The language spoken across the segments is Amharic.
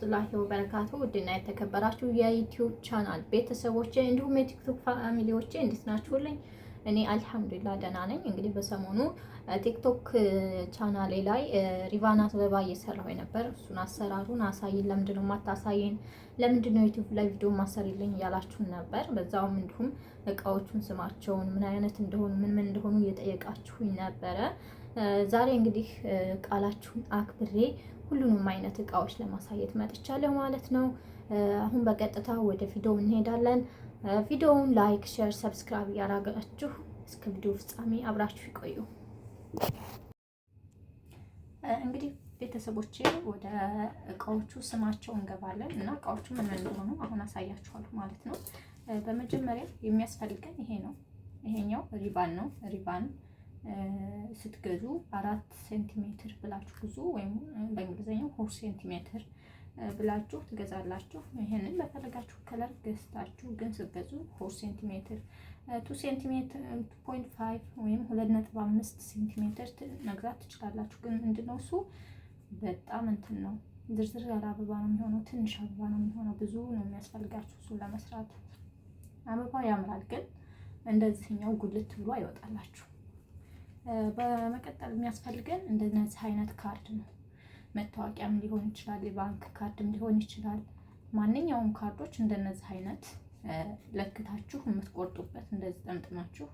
ወራህመቱላሂ ወበረካቱ። ውድና የተከበራችሁ የዩቲዩብ ቻናል ቤተሰቦቼ እንዲሁም የቲክቶክ ፋሚሊዎቼ እንዴት ናችሁልኝ? እኔ አልሐምዱሊላህ ደህና ነኝ። እንግዲህ በሰሞኑ ቲክቶክ ቻናሌ ላይ ሪቫን አበባ እየሰራሁ ነበር። እሱን አሰራሩን አሳይን፣ ለምንድነው የማታሳይን? ለምንድነው ዩቲዩብ ላይ ቪዲዮ ማሰሪልኝ እያላችሁን ነበር። በዛውም እንዲሁም እቃዎቹን ስማቸውን ምን አይነት እንደሆኑ ምን እንደሆኑ እየጠየቃችሁኝ ነበረ። ዛሬ እንግዲህ ቃላችሁን አክብሬ ሁሉንም አይነት እቃዎች ለማሳየት መጥቻለሁ ማለት ነው። አሁን በቀጥታ ወደ ቪዲዮ እንሄዳለን። ቪዲዮውን ላይክ፣ ሼር፣ ሰብስክራይብ ያደረጋችሁ እስከ ቪዲዮ ፍጻሜ አብራችሁ ይቆዩ። እንግዲህ ቤተሰቦቼ ወደ እቃዎቹ ስማቸው እንገባለን እና እቃዎቹ ምን እንደሆኑ አሁን አሳያችኋለሁ ማለት ነው። በመጀመሪያ የሚያስፈልገን ይሄ ነው። ይሄኛው ሪባን ነው። ሪባን ስትገዙ 4 ሴንቲሜትር ብላችሁ ግዙ፣ ወይም በእንግሊዝኛው 4 ሴንቲሜትር ብላችሁ ትገዛላችሁ። ይሄንን በፈለጋችሁ ከለር ገዝታችሁ ግን ስትገዙ 4 ሴንቲሜትር 2 ሴንቲሜትር 2.5 ወይም 2.5 ሴንቲሜትር መግዛት ትችላላችሁ። ግን ምንድነው እሱ በጣም እንትን ነው፣ ዝርዝር ያለ አበባ ነው የሚሆነው። ትንሽ አበባ ነው የሚሆነው። ብዙ ነው የሚያስፈልጋችሁ እሱን ለመስራት። አበባው ያምራል፣ ግን እንደዚህኛው ጉልት ብሎ አይወጣላችሁ። በመቀጠል የሚያስፈልገን እንደነዚህ አይነት ካርድ ነው። መታወቂያም ሊሆን ይችላል፣ የባንክ ካርድም ሊሆን ይችላል። ማንኛውም ካርዶች እንደነዚህ አይነት ለክታችሁ የምትቆርጡበት፣ እንደዚህ ጠምጥማችሁ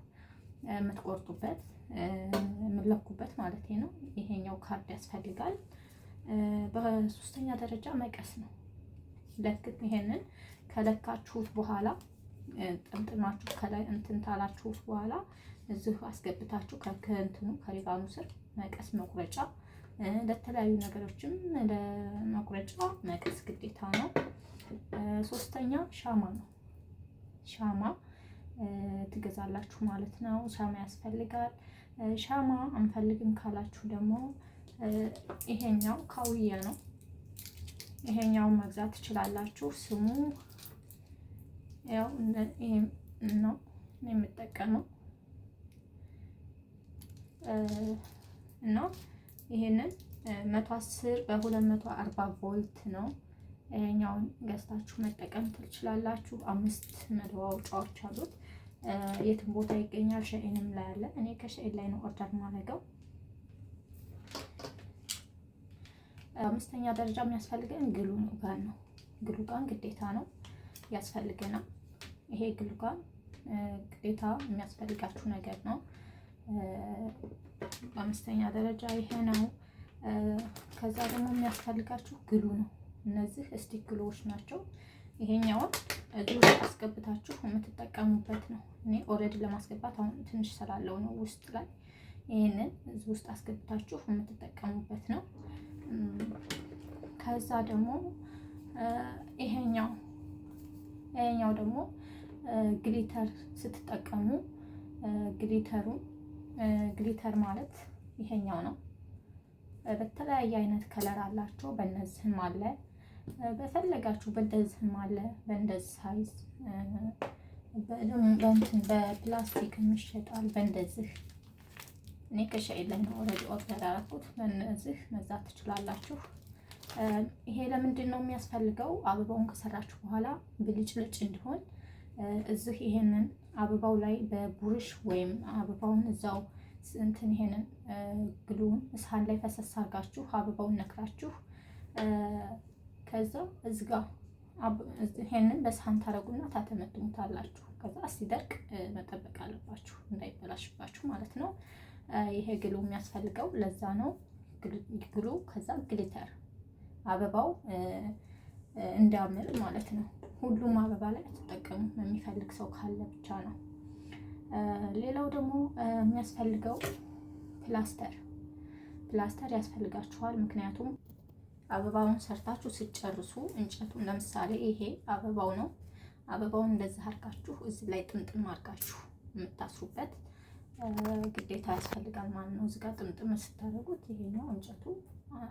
የምትቆርጡበት የምትለኩበት ማለት ነው። ይሄኛው ካርድ ያስፈልጋል። በሶስተኛ ደረጃ መቀስ ነው። ይሄንን ከለካችሁት በኋላ ጠምጥማችሁ ከላይ እንትን ታላችሁት በኋላ እዚሁ አስገብታችሁ ከእንትኑ ከሪባኑ ስር መቀስ መቁረጫ፣ ለተለያዩ ነገሮችም ለመቁረጫ መቀስ ግዴታ ነው። ሶስተኛ ሻማ ነው። ሻማ ትገዛላችሁ ማለት ነው። ሻማ ያስፈልጋል። ሻማ አንፈልግም ካላችሁ ደግሞ ይሄኛው ካውያ ነው። ይሄኛውን መግዛት ትችላላችሁ። ስሙ ያው ይሄ ነው የምጠቀመው እና ይሄንን 110 በ240 ቮልት ነው። ይሄኛውን ገዝታችሁ መጠቀም ትችላላችሁ። 5 መለዋወጫዎች አሉት። የትም ቦታ ይገኛል። ሸኤንም ላይ አለ። እኔ ከሸኤን ላይ ነው ኦርደር ማድረገው። አምስተኛ ደረጃ የሚያስፈልገን ግሉጋን ነው። ግሉጋን ግዴታ ነው ያስፈልገናል። ይሄ ግሉጋን ግዴታ የሚያስፈልጋችሁ ነገር ነው። በአምስተኛ ደረጃ ይሄ ነው። ከዛ ደግሞ የሚያስፈልጋችሁ ግሉ ነው። እነዚህ ስቲክ ግሉዎች ናቸው። ይሄኛውን እዚህ ውስጥ አስገብታችሁ የምትጠቀሙበት ነው። እኔ ኦልሬዲ ለማስገባት አሁን ትንሽ ስላለው ነው ውስጥ ላይ። ይሄንን እዚህ ውስጥ አስገብታችሁ የምትጠቀሙበት ነው። ከዛ ደግሞ ይሄኛው ደግሞ ግሊተር ስትጠቀሙ ግሊተር ማለት ይሄኛው ነው። በተለያየ አይነት ከለር አላቸው። በእነዚህም አለ፣ በፈለጋችሁ በእንደዚህም አለ። በእንደዚህ ሳይዝ በእንትን በፕላስቲክ ይሸጣል። በእንደዚህ እኔ ከሸኤን ላይ ነው ኦልሬዲ ኦርደር ያደረኩት። በእነዚህ መግዛት ትችላላችሁ። ይሄ ለምንድን ነው የሚያስፈልገው? አበባውን ከሰራችሁ በኋላ ብልጭልጭ እንዲሆን እዚህ ይሄንን አበባው ላይ በቡርሽ ወይም አበባውን እዛው እንትን ይሄንን ግሉን ሳህን ላይ ፈሰስ አድርጋችሁ አበባውን ነክራችሁ ከዛ እዚህ ጋር ይሄንን በሳህን ታረጉና ታተመትሙታላችሁ። ከዛ ሲደርቅ መጠበቅ አለባችሁ እንዳይበላሽባችሁ ማለት ነው። ይሄ ግሉ የሚያስፈልገው ለዛ ነው። ግሉ ከዛ ግሊተር አበባው እንዲያምር ማለት ነው። ሁሉም አበባ ላይ አትጠቀሙ፣ የሚፈልግ ሰው ካለ ብቻ ነው። ሌላው ደግሞ የሚያስፈልገው ፕላስተር ያስፈልጋችኋል። ምክንያቱም አበባውን ሰርታችሁ ስትጨርሱ እንጨቱን፣ ለምሳሌ ይሄ አበባው ነው። አበባውን እንደዚህ አድርጋችሁ እዚህ ላይ ጥምጥም አድርጋችሁ የምታስሩበት ግዴታ ያስፈልጋል ማለት ነው። እዚህ ጋር ጥምጥም ስታደርጉት ይሄኛው እንጨቱ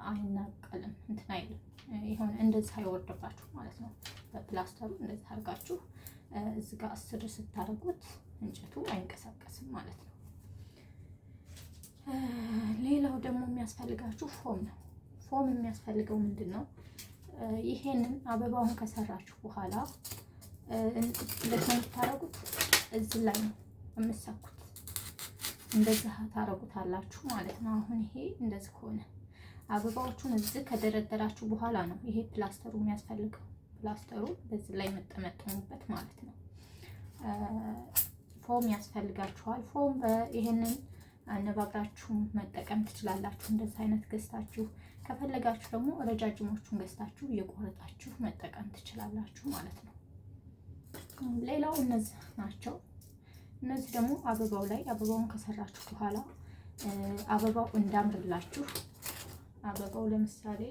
አይናቀልም፣ እንትን አይልም። ይሄን እንደዚህ አይወርድባችሁ ማለት ነው። በፕላስተሩ እንደዚህ አድርጋችሁ እዚህ ጋር አስር ስታደርጉት እንጨቱ አይንቀሳቀስም ማለት ነው። ሌላው ደግሞ የሚያስፈልጋችሁ ፎም ነው። ፎም የሚያስፈልገው ምንድን ነው? ይሄንን አበባውን ከሰራችሁ በኋላ እንዴት ነው የምታረጉት? እዚህ ላይ ነው የምትሰኩት። እንደዚህ ታረጉታላችሁ ማለት ነው። አሁን ይሄ እንደዚህ ከሆነ አበባዎቹን እዚህ ከደረደራችሁ በኋላ ነው ይሄ ፕላስተሩ የሚያስፈልገው። ፕላስተሩ በዚህ ላይ መጠመጠሙበት ማለት ነው። ፎም ያስፈልጋችኋል። ፎም ይሄንን አነባብራችሁ መጠቀም ትችላላችሁ። እንደዚህ አይነት ገዝታችሁ ከፈለጋችሁ ደግሞ ረጃጅሞቹን ገዝታችሁ እየቆረጣችሁ መጠቀም ትችላላችሁ ማለት ነው። ሌላው እነዚህ ናቸው። እነዚህ ደግሞ አበባው ላይ አበባውን ከሰራችሁ በኋላ አበባው እንዳምርላችሁ አበባው ለምሳሌ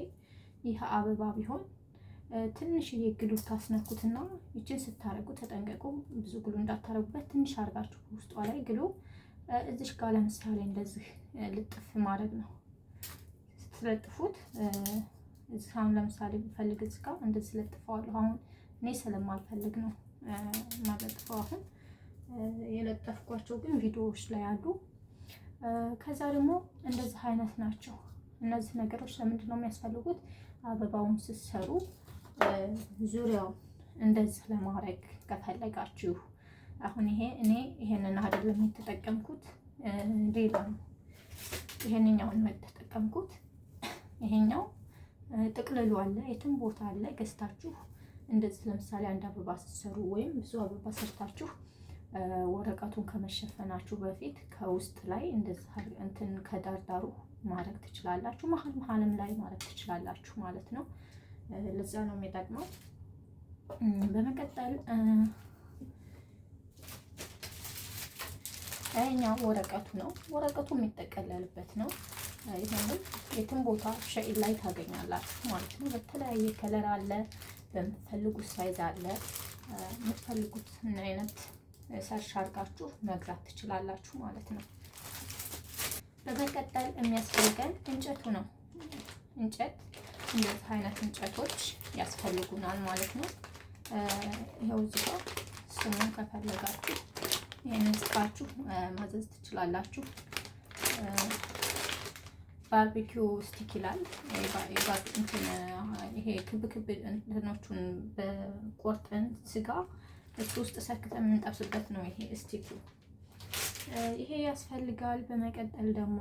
ይህ አበባ ቢሆን ትንሽዬ ግሉ ታስነኩትና ይችን ስታረጉ ተጠንቀቁ፣ ብዙ ግሉ እንዳታረጉበት። ትንሽ አርጋችሁ ውስጧ ላይ ግሉ እዚሽ ጋር ለምሳሌ እንደዚህ ልጥፍ ማድረግ ነው። ስትለጥፉት እዚህ አሁን ለምሳሌ ብፈልግ እዚህ ጋር እንደዚህ ለጥፈዋለሁ። አሁን እኔ ስለማልፈልግ ነው ማለጥፈው። አሁን የለጠፍኳቸው ግን ቪዲዮዎች ላይ አሉ። ከዛ ደግሞ እንደዚህ አይነት ናቸው። እነዚህ ነገሮች ለምንድን ነው የሚያስፈልጉት? አበባውን ስትሰሩ ዙሪያው እንደዚህ ለማድረግ ከፈለጋችሁ። አሁን እኔ ይሄንን አይደለም የተጠቀምኩት፣ ሌላ ነው። ይሄንኛውን ነው የተጠቀምኩት። ይሄኛው ጥቅልሉ አለ፣ የትም ቦታ አለ። ገዝታችሁ እንደዚህ ለምሳሌ አንድ አበባ ስትሰሩ ወይም ብዙ አበባ ሰርታችሁ ወረቀቱን ከመሸፈናችሁ በፊት ከውስጥ ላይ እንደዚህ እንትን ከዳርዳሩ ማድረግ ትችላላችሁ። መሀልም ላይ ማድረግ ትችላላችሁ ማለት ነው። ለዛ ነው የሚጠቅመው። በመቀጠል ይሄኛው ወረቀቱ ነው። ወረቀቱ የሚጠቀለልበት ነው። ይሄንን የትም ቦታ ሸኢን ላይ ታገኛላችሁ ማለት ነው። በተለያየ ከለር አለ፣ በምትፈልጉት ሳይዝ አለ። የምትፈልጉት አይነት ሰርሽ አድርጋችሁ መግዛት ትችላላችሁ ማለት ነው። በመቀጠል የሚያስፈልገን እንጨቱ ነው። እንጨት እንደዚህ አይነት እንጨቶች ያስፈልጉናል ማለት ነው። ይኸው እዚህ ጋር ስሙን ከፈለጋችሁ ይሄንን ጽፋችሁ ማዘዝ ትችላላችሁ። ባርቢኪው ስቲክ ይላል። ይሄ ክብ እንትኖቹን በቆርጠን ስጋ እሱ ውስጥ ሰክተን የምንጠብስበት ነው። ይሄ ስቲኩ ይሄ ያስፈልጋል። በመቀጠል ደግሞ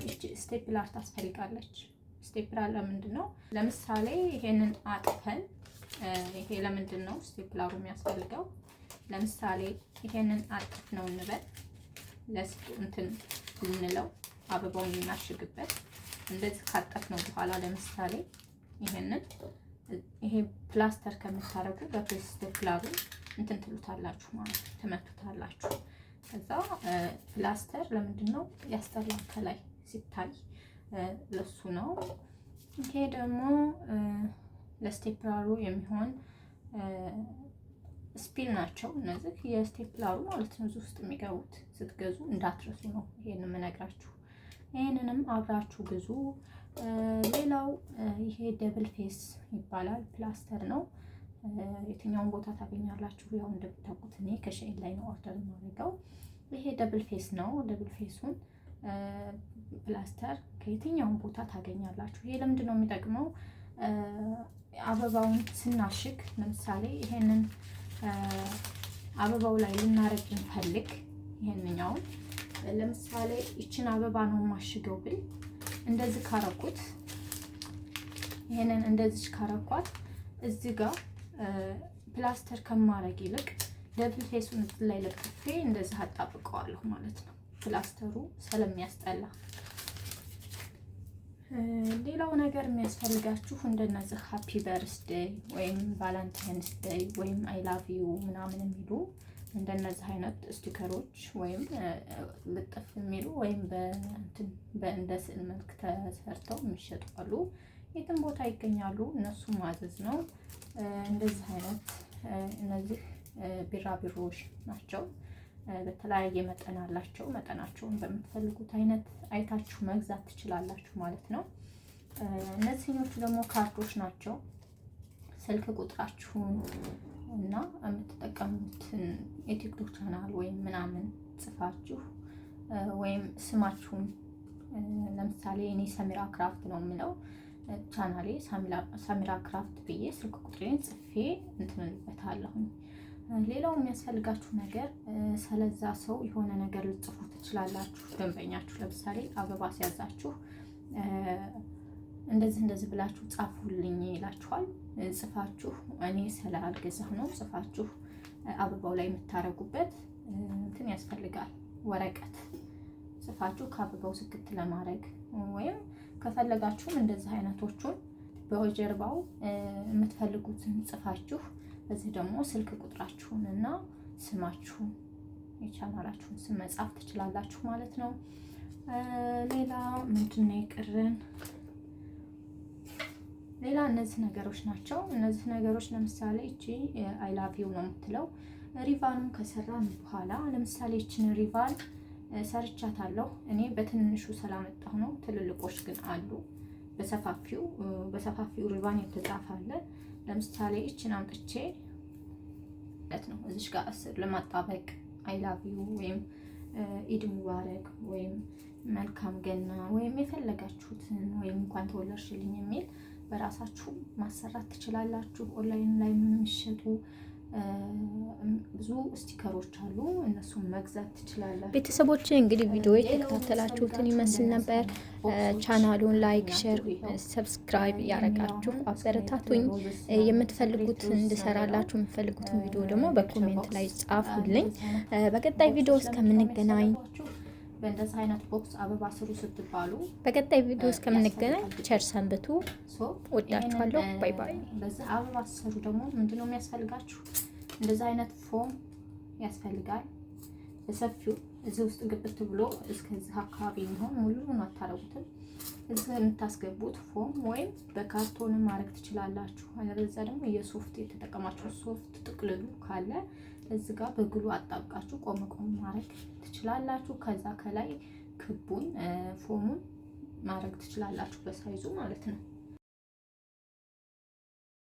እቺ ስቴፕላር ታስፈልጋለች። ስቴፕላር ለምንድን ነው? ለምሳሌ ይሄንን አጥፈን ይሄ ለምንድን ነው ስቴፕላሩ የሚያስፈልገው? ለምሳሌ ይሄንን አጥፍ ነው እንበል እንትን ልንለው አበባውን ልናሽግበት። እንደዚህ ካጠፍ ነው በኋላ ለምሳሌ ይሄ ፕላስተር ከምታረጉ በስቴፕላሩ እንትን ትሉታላችሁ ማለት ነው፣ ትመቱታላችሁ። ከዛ ፕላስተር ለምንድን ነው ያስጠላል? ከላይ ሲታይ ለሱ ነው። ይሄ ደግሞ ለስቴፕላሩ የሚሆን ስፒል ናቸው እነዚህ የስቴፕላሩ ማለት ነው። እዚህ ውስጥ የሚገቡት ስትገዙ እንዳትረሱ ነው ይሄን የምነግራችሁ። ይሄንንም አብራችሁ ግዙ። ሌላው ይሄ ደብል ፌስ ይባላል፣ ፕላስተር ነው። የትኛውን ቦታ ታገኛላችሁ? ያው እንደምታውቁት እኔ ከሸኢን ላይ ነው ኦርደር የማደርገው። ይሄ ደብል ፌስ ነው። ደብል ፌሱን ፕላስተር ከየትኛውን ቦታ ታገኛላችሁ። ይሄ ለምንድን ነው የሚጠቅመው? አበባውን ስናሽግ ለምሳሌ ይሄንን አበባው ላይ ልናረግ እንፈልግ፣ ይሄንኛውን ለምሳሌ ይችን አበባ ነው የማሽገው ብል እንደዚህ ካረኩት፣ ይሄንን እንደዚህ ካረኳት እዚህ ጋር ፕላስተር ከማረግ ይልቅ ደብል ፌሱን እዚህ ላይ ለጥፌ እንደዚህ አጣብቀዋለሁ ማለት ነው፣ ፕላስተሩ ስለሚያስጠላ። ሌላው ነገር የሚያስፈልጋችሁ እንደነዚህ ሃፒ በርስዴይ ወይም ቫለንታይንስ ዴይ ወይም አይ ላቭ ዩ ምናምን የሚሉ እንደነዚህ አይነት ስቲከሮች ወይም ልጥፍ የሚሉ ወይም በእንደ ስዕል መልክ ተሰርተው የሚሸጡ አሉ። የትም ቦታ ይገኛሉ። እነሱ ማዘዝ ነው። እንደዚህ አይነት እነዚህ ቢራቢሮዎች ናቸው። በተለያየ መጠን አላቸው። መጠናቸውን በምትፈልጉት አይነት አይታችሁ መግዛት ትችላላችሁ ማለት ነው። እነዚህኞቹ ደግሞ ካርዶች ናቸው። ስልክ ቁጥራችሁን እና የምትጠቀሙትን የቲክቶክ ቻናል ወይም ምናምን ጽፋችሁ ወይም ስማችሁን ለምሳሌ እኔ ሰሚራ ክራፍት ነው የምለው ቻናሌ ሳሚራ ክራፍት ብዬ ስልክ ቁጥሬን ጽፌ እንትንበታለሁ። ሌላው የሚያስፈልጋችሁ ነገር ስለዛ ሰው የሆነ ነገር ልጽፉ ትችላላችሁ። ደንበኛችሁ ለምሳሌ አበባ ሲያዛችሁ እንደዚህ ብላችሁ ጻፉልኝ ይላችኋል። ጽፋችሁ እኔ ስላልገዛሁ ነው ጽፋችሁ አበባው ላይ የምታረጉበት እንትን ያስፈልጋል። ወረቀት ጽፋችሁ ከአበባው ስክት ለማድረግ ወይም ከፈለጋችሁም እንደዚህ አይነቶቹን በጀርባው የምትፈልጉትን ጽፋችሁ እዚህ ደግሞ ስልክ ቁጥራችሁን እና ስማችሁን የቻናላችሁን ስም መጻፍ ትችላላችሁ ማለት ነው። ሌላ ምንድነው የቀረን? ሌላ እነዚህ ነገሮች ናቸው። እነዚህ ነገሮች ለምሳሌ እቺ አይ ላቭ ዩ ነው የምትለው። ሪቫኑን ከሰራን በኋላ ለምሳሌ እቺን ሪቫን ሰርቻታለሁ እኔ በትንሹ ስላመጣሁ ነው። ትልልቆች ግን አሉ በሰፋፊው ሪቫን የተጻፈ አለ። ለምሳሌ እቺን አምጥቼ ነው እዚሽ ጋር እስር ለማጣበቅ አይ ላቭ ዩ ወይም ኢድ ሙባረክ ወይም መልካም ገና ወይም የፈለጋችሁትን ወይም እንኳን ተወለድሽልኝ የሚል በራሳችሁ ማሰራት ትችላላችሁ። ኦንላይን ላይ የሚሸጡ ብዙ ስቲከሮች አሉ፣ እነሱን መግዛት ትችላላችሁ። ቤተሰቦች እንግዲህ ቪዲዮ የተከታተላችሁትን ይመስል ነበር። ቻናሉን ላይክ፣ ሼር፣ ሰብስክራይብ ያደረጋችሁ አበረታቱኝ። የምትፈልጉት እንድሰራላችሁ የምትፈልጉትን ቪዲዮ ደግሞ በኮሜንት ላይ ጻፉልኝ። በቀጣይ ቪዲዮ እስከምንገናኝ በእንደዚህ አይነት ቦክስ አበባ ስሩ ስትባሉ በቀጣይ ቪዲዮ እስከምንገናኝ ቸር ሰንብቱ። ወዳችኋለሁ። ባይ ባይ። በዚህ አበባ ስሩ ደግሞ ምንድነው የሚያስፈልጋችሁ? እንደዚህ አይነት ፎም ያስፈልጋል። በሰፊው እዚህ ውስጥ ግብት ብሎ እስከዚህ አካባቢ የሚሆን ሙሉውን አታረጉትም። እዚህ የምታስገቡት ፎም ወይም በካርቶንም ማድረግ ትችላላችሁ። አለበለዚያ ደግሞ የሶፍት የተጠቀማችሁ ሶፍት ጥቅልሉ ካለ እዚህ ጋር በግሉ አጣብቃችሁ ቆም ማድረግ ትችላላችሁ። ከዛ ከላይ ክቡን ፎሙን ማድረግ ትችላላችሁ በሳይዙ ማለት ነው።